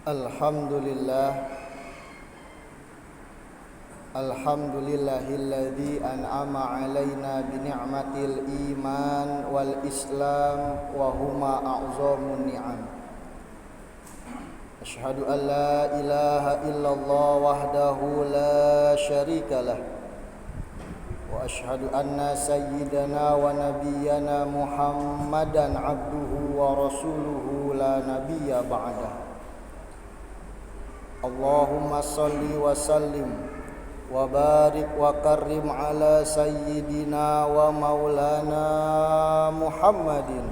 Alhamdulillahilladzi an'ama 'alaina bi ni'matil iman wal islam wa huma a'zamun ni'am. Asyhadu an la ilaha illallah wahdahu la syarikalah wa asyhadu anna sayyidana wa nabiyyana Muhammadan 'abduhu wa rasuluhu la nabiyya ba'dah. Allahumma salli wa sallim wa barik wa karrim ala sayyidina wa maulana Muhammadin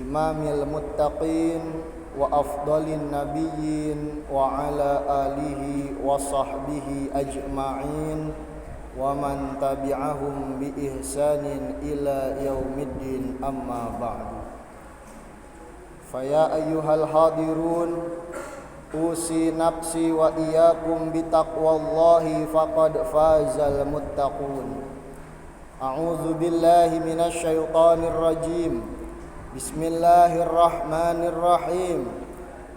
imamil muttaqin wa afdalin nabiyyin wa ala alihi wa sahbihi ajma'in wa man tabi'ahum bi ihsanin ila yaumiddin, amma ba'du. Faya ayyuhal hadirun, usi nafsi wa iyyakum bitaqwallahi faqad fazal muttaqun. A'udzu billahi minasy syaithanir rajim. Bismillahirrahmanirrahim.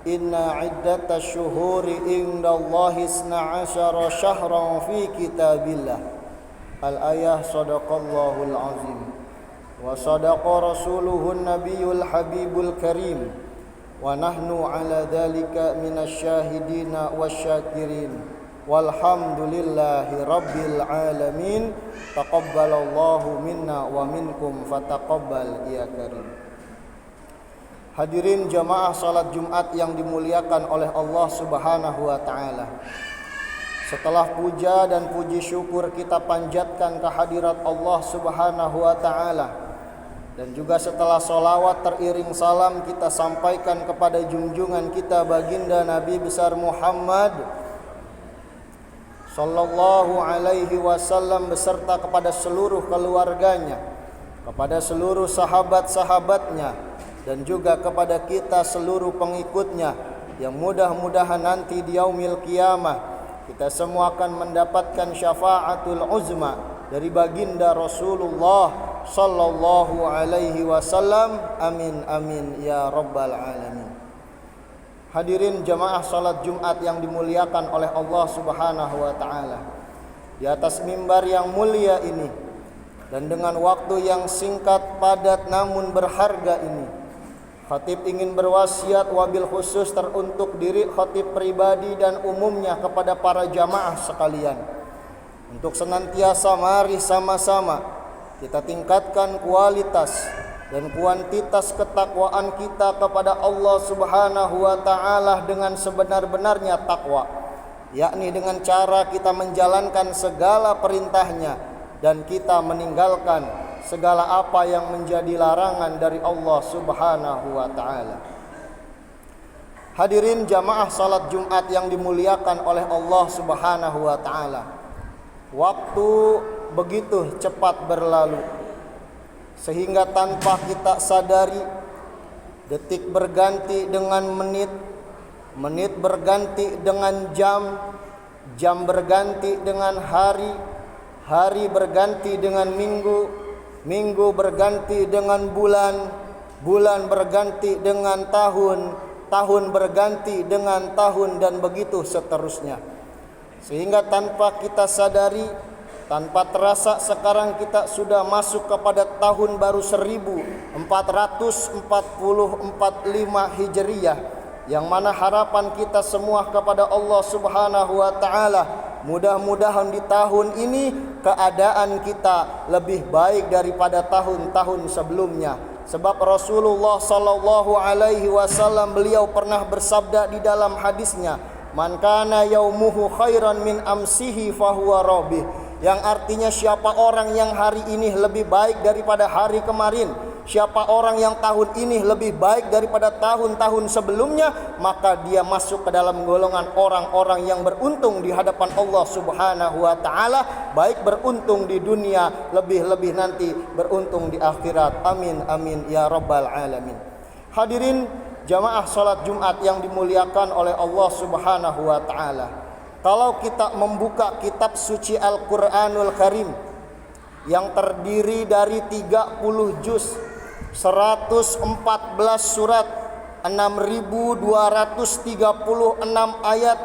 Inna 'iddatash syuhuri indallahi 12 syahran fi kitabillah. Al-ayah. Shadaqallahul azim wa sadaqa rasuluhun nabiyul habibul karim. Wa nahnu ala dhalika minasyahidina wasyakirin walhamdulillahi rabbil alamin. Taqabbalallahu minna wa minkum fataqabbal ya karim. Hadirin jamaah salat Jumat yang dimuliakan oleh Allah Subhanahu wa taala. Setelah puja dan puji syukur kita panjatkan kehadirat Allah Subhanahu wa taala, dan juga setelah solawat teriring salam kita sampaikan kepada junjungan kita baginda Nabi besar Muhammad sallallahu alaihi wasallam beserta kepada seluruh keluarganya, kepada seluruh sahabat-sahabatnya, dan juga kepada kita seluruh pengikutnya, yang mudah-mudahan nanti di yaumil qiyamah kita semua akan mendapatkan syafaatul uzma dari baginda Rasulullah sallallahu alaihi wasallam. Amin amin ya rabbal alamin. Hadirin jamaah salat Jumat yang dimuliakan oleh Allah Subhanahu wa taala. Di atas mimbar yang mulia ini dan dengan waktu yang singkat, padat namun berharga ini, khatib ingin berwasiat wabil khusus teruntuk diri khatib pribadi dan umumnya kepada para jamaah sekalian, untuk senantiasa mari sama-sama kita tingkatkan kualitas dan kuantitas ketakwaan kita kepada Allah Subhanahu wa taala dengan sebenar-benarnya takwa, yakni dengan cara kita menjalankan segala perintahnya dan kita meninggalkan segala apa yang menjadi larangan dari Allah Subhanahu wa taala. Hadirin jamaah salat Jumat yang dimuliakan oleh Allah Subhanahu wa taala. Waktu begitu cepat berlalu sehingga tanpa kita sadari detik berganti dengan menit, menit berganti dengan jam, jam berganti dengan hari, hari berganti dengan minggu, minggu berganti dengan bulan, bulan berganti dengan tahun, tahun berganti dengan tahun, dan begitu seterusnya. Sehingga tanpa kita sadari, tanpa terasa sekarang kita sudah masuk kepada tahun baru 1445 Hijriyah, yang mana harapan kita semua kepada Allah Subhanahu wa taala, mudah-mudahan di tahun ini keadaan kita lebih baik daripada tahun-tahun sebelumnya. Sebab Rasulullah sallallahu alaihi wasallam beliau pernah bersabda di dalam hadisnya, "Man kana yaumuhu khairan min amsihi fahuwa rabih." Yang artinya siapa orang yang hari ini lebih baik daripada hari kemarin, siapa orang yang tahun ini lebih baik daripada tahun-tahun sebelumnya, maka dia masuk ke dalam golongan orang-orang yang beruntung di hadapan Allah Subhanahu wa taala, baik beruntung di dunia, lebih-lebih nanti beruntung di akhirat. Amin amin ya rabbal alamin. Hadirin jamaah salat Jumat yang dimuliakan oleh Allah Subhanahu wa taala. Kalau kita membuka kitab suci Al-Qur'anul Karim yang terdiri dari 30 juz, 114 surat, 6236 ayat,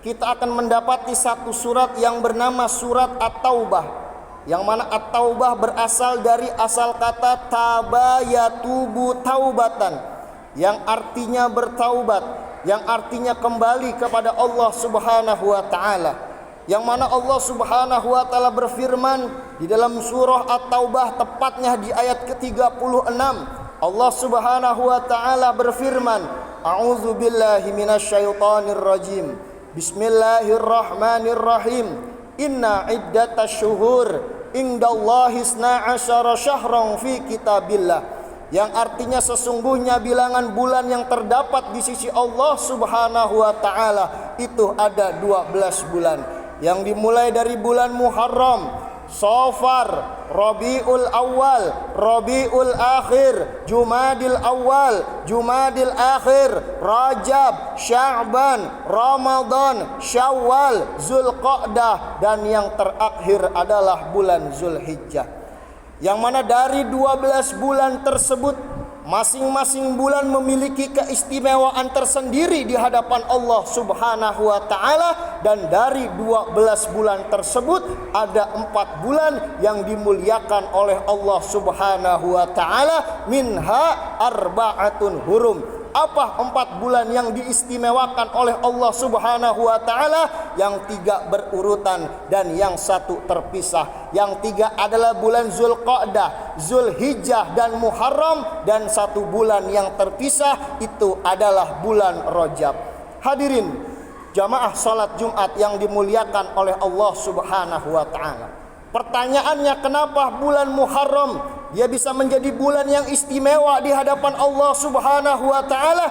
kita akan mendapati satu surat yang bernama surat At-Taubah, yang mana At-Taubah berasal dari asal kata taba yatubu taubatan, yang artinya bertaubat, yang artinya kembali kepada Allah Subhanahu wa taala. Yang mana Allah Subhanahu wa taala berfirman di dalam surah At-Taubah, tepatnya di ayat ke-36. Allah Subhanahu wa taala berfirman, A'udzu billahi minasyaitonir rajim. Bismillahirrahmanirrahim. Inna iddatasy syuhur indallahi 12 syahran fi kitabillah. Yang artinya sesungguhnya bilangan bulan yang terdapat di sisi Allah Subhanahu wa taala itu ada 12 bulan. Yang dimulai dari bulan Muharram, Safar, Rabiul Awal, Rabiul Akhir, Jumadil Awal, Jumadil Akhir, Rajab, Sya'ban, Ramadan, Syawal, Zulqa'dah, dan yang terakhir adalah bulan Zulhijjah. Yang mana dari 12 bulan tersebut, masing-masing bulan memiliki keistimewaan tersendiri di hadapan Allah Subhanahu wa taala, dan dari 12 bulan tersebut ada 4 bulan yang dimuliakan oleh Allah Subhanahu wa taala, minha arba'atun hurum. Apa 4 bulan yang diistimewakan oleh Allah Subhanahu wa taala? Yang 3 berurutan dan yang 1 terpisah. Yang 3 adalah bulan Zulqa'dah, Zulhijjah dan Muharram, dan 1 bulan yang terpisah itu adalah bulan Rajab. Hadirin jamaah salat Jumat yang dimuliakan oleh Allah Subhanahu wa taala. Pertanyaannya, kenapa bulan Muharram dia bisa menjadi bulan yang istimewa di hadapan Allah Subhanahu wa taala?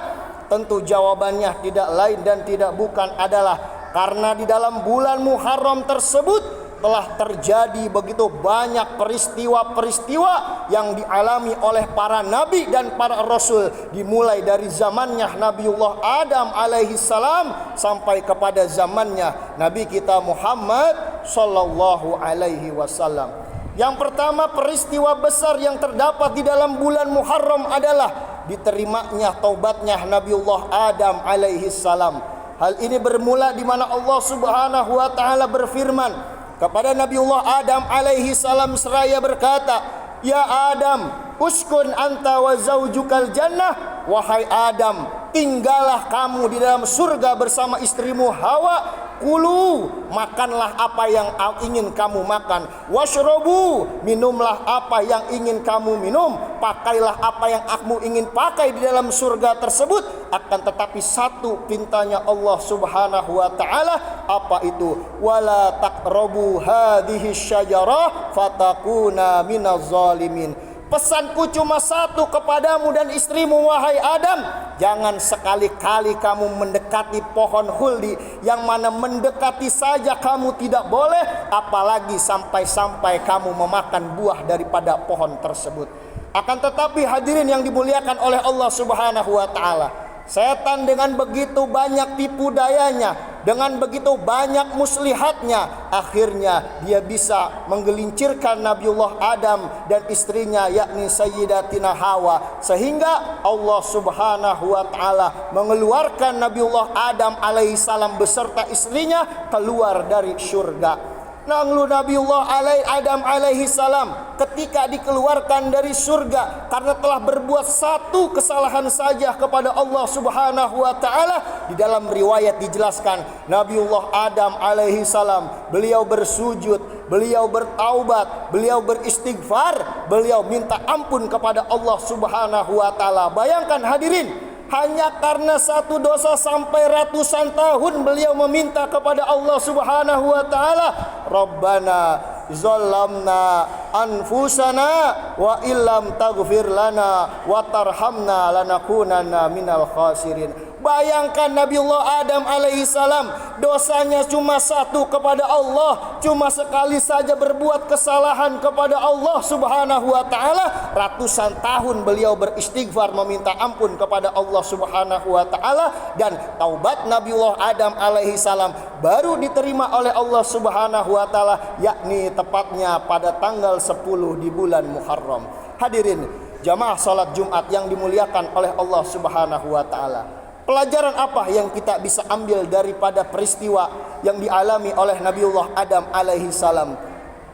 Tentu jawabannya tidak lain dan tidak bukan adalah karena di dalam bulan Muharram tersebut telah terjadi begitu banyak peristiwa-peristiwa yang dialami oleh para nabi dan para rasul, dimulai dari zamannya Nabiullah Adam alaihi salam sampai kepada zamannya Nabi kita Muhammad sallallahu alaihi wasallam. Yang pertama, peristiwa besar yang terdapat di dalam bulan Muharram adalah diterimanya taubatnya Nabiullah Adam alaihi salam. Hal ini bermula di mana Allah Subhanahu wa taala berfirman kepada Nabiullah Adam alaihi salam seraya berkata, "Ya Adam, uskun anta wa zaujukal jannah." Wahai Adam, tinggallah kamu di dalam surga bersama istrimu Hawa. Kulu, makanlah apa yang ingin kamu makan. Washrobu, minumlah apa yang ingin kamu minum. Pakailah apa yang kamu ingin pakai di dalam surga tersebut. Akan tetapi satu pintanya Allah Subhanahu wa taala, apa itu? Wala taqrabu hadhihi syajarah fatakuna minaz zalimin. Pesanku cuma satu kepadamu dan istrimu wahai Adam, jangan sekali-kali kamu mendekati pohon huldi, yang mana mendekati saja kamu tidak boleh, apalagi sampai-sampai kamu memakan buah daripada pohon tersebut. Akan tetapi hadirin yang dimuliakan oleh Allah Subhanahu wa taala, setan dengan begitu banyak tipu dayanya, dengan begitu banyak muslihatnya, akhirnya dia bisa menggelincirkan Nabiullah Adam dan istrinya yakni Sayyidatina Hawa, sehingga Allah Subhanahu wa taala mengeluarkan Nabiullah Adam alaihi salam beserta istrinya keluar dari surga. Lalu Nabiullah Adam alaihi salam ketika dikeluarkan dari surga karena telah berbuat satu kesalahan saja kepada Allah Subhanahu wa taala, di dalam riwayat dijelaskan Nabiullah Adam alaihi salam beliau bersujud, beliau bertaubat, beliau beristighfar, beliau minta ampun kepada Allah Subhanahu wa taala. Bayangkan hadirin, hanya karena satu dosa sampai ratusan tahun beliau meminta kepada Allah Subhanahu wa taala, Rabbana zalamna anfusana wa illam taghfir lana wa tarhamna lanakunanna minal khasirin. Bayangkan Nabiullah Adam alaihi salam dosanya cuma satu kepada Allah, cuma sekali saja berbuat kesalahan kepada Allah Subhanahu wa taala, ratusan tahun beliau beristighfar meminta ampun kepada Allah Subhanahu wa taala, dan taubat Nabiullah Adam alaihi salam baru diterima oleh Allah Subhanahu wa taala, yakni tepatnya pada tanggal 10 di bulan Muharram. Hadirin jamaah salat Jumat yang dimuliakan oleh Allah Subhanahu wa taala. Pelajaran apa yang kita bisa ambil daripada peristiwa yang dialami oleh Nabiullah Adam alaihi salam?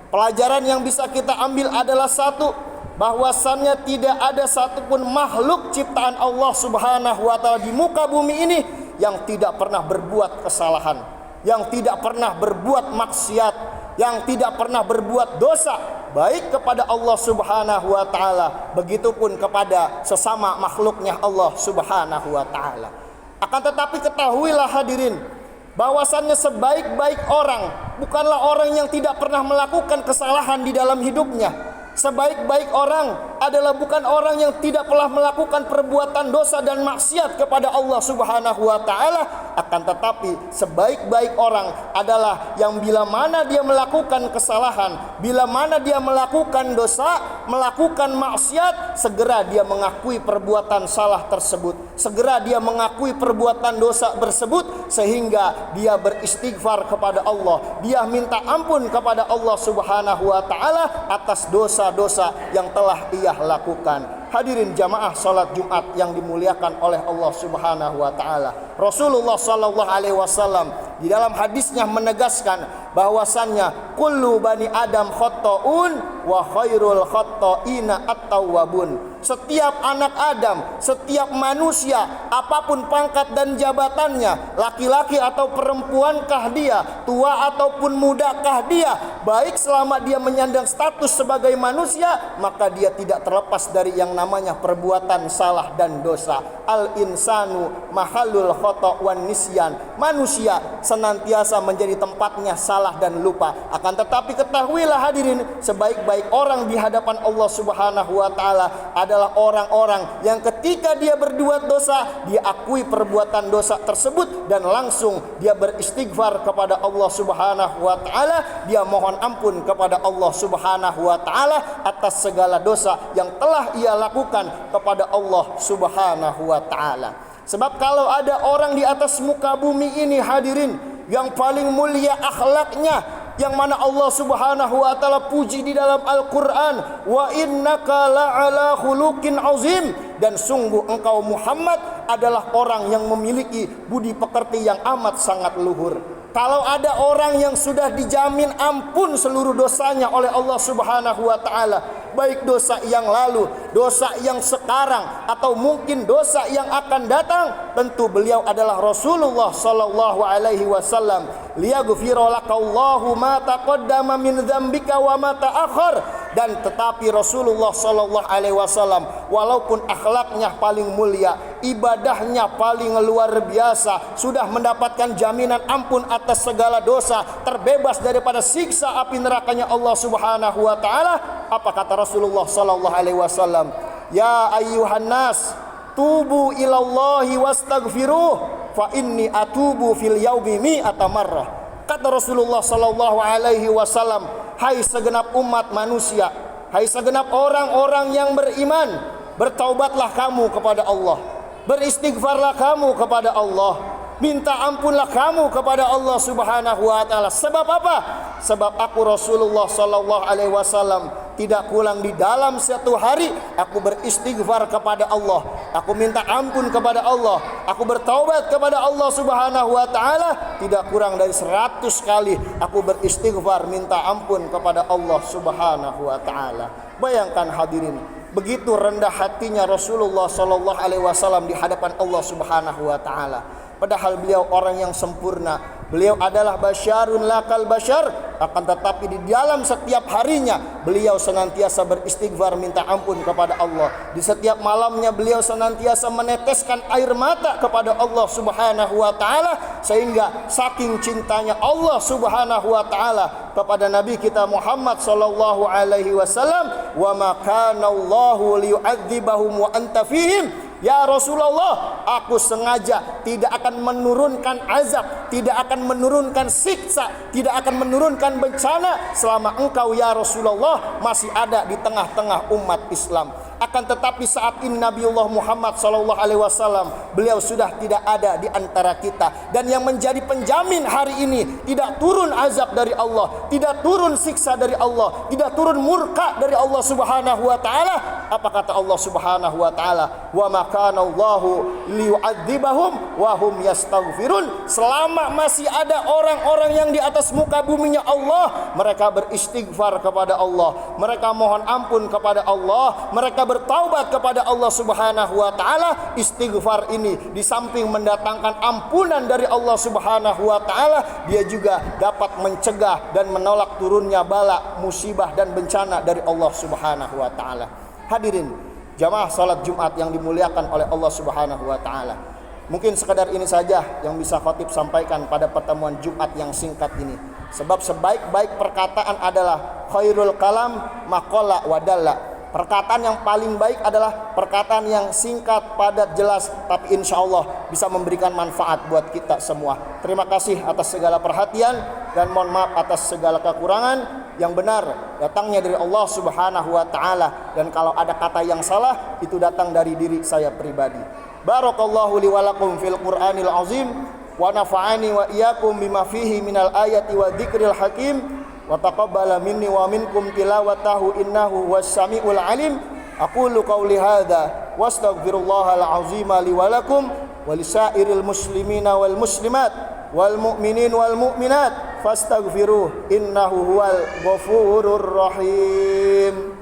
Pelajaran yang bisa kita ambil adalah satu, bahwasannya tidak ada satupun makhluk ciptaan Allah Subhanahu wa taala di muka bumi ini yang tidak pernah berbuat kesalahan, yang tidak pernah berbuat maksiat, yang tidak pernah berbuat dosa, baik kepada Allah Subhanahu wa taala, begitupun kepada sesama makhluknya Allah Subhanahu wa taala. Akan tetapi ketahuilah hadirin, bahwasannya sebaik-baik orang bukanlah orang yang tidak pernah melakukan kesalahan di dalam hidupnya. Sebaik-baik orang adalah bukan orang yang tidak pernah melakukan perbuatan dosa dan maksiat kepada Allah Subhanahu wa taala. Akan tetapi sebaik-baik orang adalah yang bila mana dia melakukan kesalahan, bila mana dia melakukan dosa, melakukan maksiat, segera dia mengakui perbuatan salah tersebut, segera dia mengakui perbuatan dosa tersebut, sehingga dia beristighfar kepada Allah, dia minta ampun kepada Allah Subhanahu wa taala atas dosa-dosa yang telah ia lakukan. Hadirin jamaah salat Jumat yang dimuliakan oleh Allah Subhanahu wa taala. Rasulullah sallallahu alaihi wasallam di dalam hadisnya menegaskan bahwasannya kullu bani Adam khata'un wa khairul khata'ina at-tawwabun. Setiap anak Adam, setiap manusia, apapun pangkat dan jabatannya, laki-laki atau perempuankah dia, tua ataupun mudakah dia, baik selama dia menyandang status sebagai manusia, maka dia tidak terlepas dari yang namanya perbuatan salah dan dosa. Al-insanu mahallul khata' wan nisyan. Manusia senantiasa menjadi tempatnya salah dan lupa. Akan tetapi ketahuilah hadirin, sebaik-baik orang di hadapan Allah Subhanahu wa taala adalah orang-orang yang ketika dia berbuat dosa, dia akui perbuatan dosa tersebut dan langsung dia beristighfar kepada Allah Subhanahu wa taala, dia mohon ampun kepada Allah Subhanahu wa taala atas segala dosa yang telah ia lakukan kepada Allah Subhanahu wa taala. Sebab kalau ada orang di atas muka bumi ini hadirin yang paling mulia akhlaknya, yang mana Allah Subhanahu wa taala puji di dalam Al-Qur'an, wa innaka la'ala khuluqin azim, dan sungguh engkau Muhammad adalah orang yang memiliki budi pekerti yang amat sangat luhur. Kalau ada orang yang sudah dijamin ampun seluruh dosanya oleh Allah Subhanahu wa taala, baik dosa yang lalu, dosa yang sekarang, atau mungkin dosa yang akan datang, tentu beliau adalah Rasulullah sallallahu alaihi wasallam. Liyaghfira lakallahu ma taqaddama min dzambika wa ma ta'akhkhar. Dan tetapi Rasulullah sallallahu alaihi wasallam walaupun akhlaknya paling mulia, ibadahnya paling luar biasa, sudah mendapatkan jaminan ampun atas segala dosa, terbebas daripada siksa api nerakanya Allah Subhanahu wa taala. Apa kata Rasulullah sallallahu alaihi wasallam? Ya ayyuhan nas, tubu ilallahi wastaghfiruh fa inni atubu fil yaumi mi'ata marrah. Kata Rasulullah sallallahu alaihi wasallam, hai segenap umat manusia, hai segenap orang-orang yang beriman, bertaubatlah kamu kepada Allah, beristighfarlah kamu kepada Allah, minta ampunlah kamu kepada Allah Subhanahu wa taala. Sebab apa? Sebab aku Rasulullah sallallahu alaihi wasallam tidak kurang di dalam satu hari aku beristighfar kepada Allah, aku minta ampun kepada Allah, aku bertaubat kepada Allah Subhanahu wa taala, tidak kurang dari 100 kali aku beristighfar minta ampun kepada Allah Subhanahu wa taala. Bayangkan hadirin, begitu rendah hatinya Rasulullah sallallahu alaihi wasallam di hadapan Allah Subhanahu wa taala. Padahal beliau orang yang sempurna, beliau adalah basyarun lakal basyar, akan tetapi di dalam setiap harinya beliau senantiasa beristighfar minta ampun kepada Allah. Di setiap malamnya beliau senantiasa meneteskan air mata kepada Allah Subhanahu wa taala, sehingga saking cintanya Allah Subhanahu wa taala kepada Nabi kita Muhammad sallallahu alaihi wasallam, wa ma kana Allahu liyu'adzibahum wa anta fihim. Ya Rasulullah, aku sengaja tidak akan menurunkan azab, tidak akan menurunkan siksa, tidak akan menurunkan bencana selama engkau ya Rasulullah masih ada di tengah-tengah umat Islam. Akan tetapi saat ini Nabiullah Muhammad sallallahu alaihi wasallam beliau sudah tidak ada di antara kita, dan yang menjadi penjamin hari ini tidak turun azab dari Allah, tidak turun siksa dari Allah, tidak turun murka dari Allah Subhanahu wa taala Apa kata Allah Subhanahu wa taala? Wa ma kana Allahu liyu'adzibahum wa hum yastaghfirun. Selama masih ada orang-orang yang di atas muka buminya Allah, mereka beristighfar kepada Allah, mereka mohon ampun kepada Allah, mereka bertaubat kepada Allah Subhanahu wa taala. Istighfar ini di samping mendatangkan ampunan dari Allah Subhanahu wa taala, dia juga dapat mencegah dan menolak turunnya bala, musibah dan bencana dari Allah Subhanahu wa taala. Hadirin jamaah salat Jumat yang dimuliakan oleh Allah Subhanahu wa taala. Mungkin sekadar ini saja yang bisa khatib sampaikan pada pertemuan Jumat yang singkat ini. Sebab sebaik-baik perkataan adalah khairul kalam maqala wa dalla. Perkataan yang paling baik adalah perkataan yang singkat, padat, jelas, tapi insya Allah bisa memberikan manfaat buat kita semua. Terima kasih atas segala perhatian dan mohon maaf atas segala kekurangan. Yang benar datangnya dari Allah Subhanahu wa taala, dan kalau ada kata yang salah itu datang dari diri saya pribadi. Barakallahu li wa lakum fil Qur'anil azim wa nafa'ani wa iyyakum bima fihi minal ayati wa dzikril hakim. Wa taqabbala minni wa minkum tilawatahu innahu was-sami'ul alim. Aqulu qawli hadza wastaghfirullahal azima li wa lakum wa lisairil muslimina wal muslimat wal mu'minin wal mu'minat fastaghfiruh innahu huwal ghafurur rahim.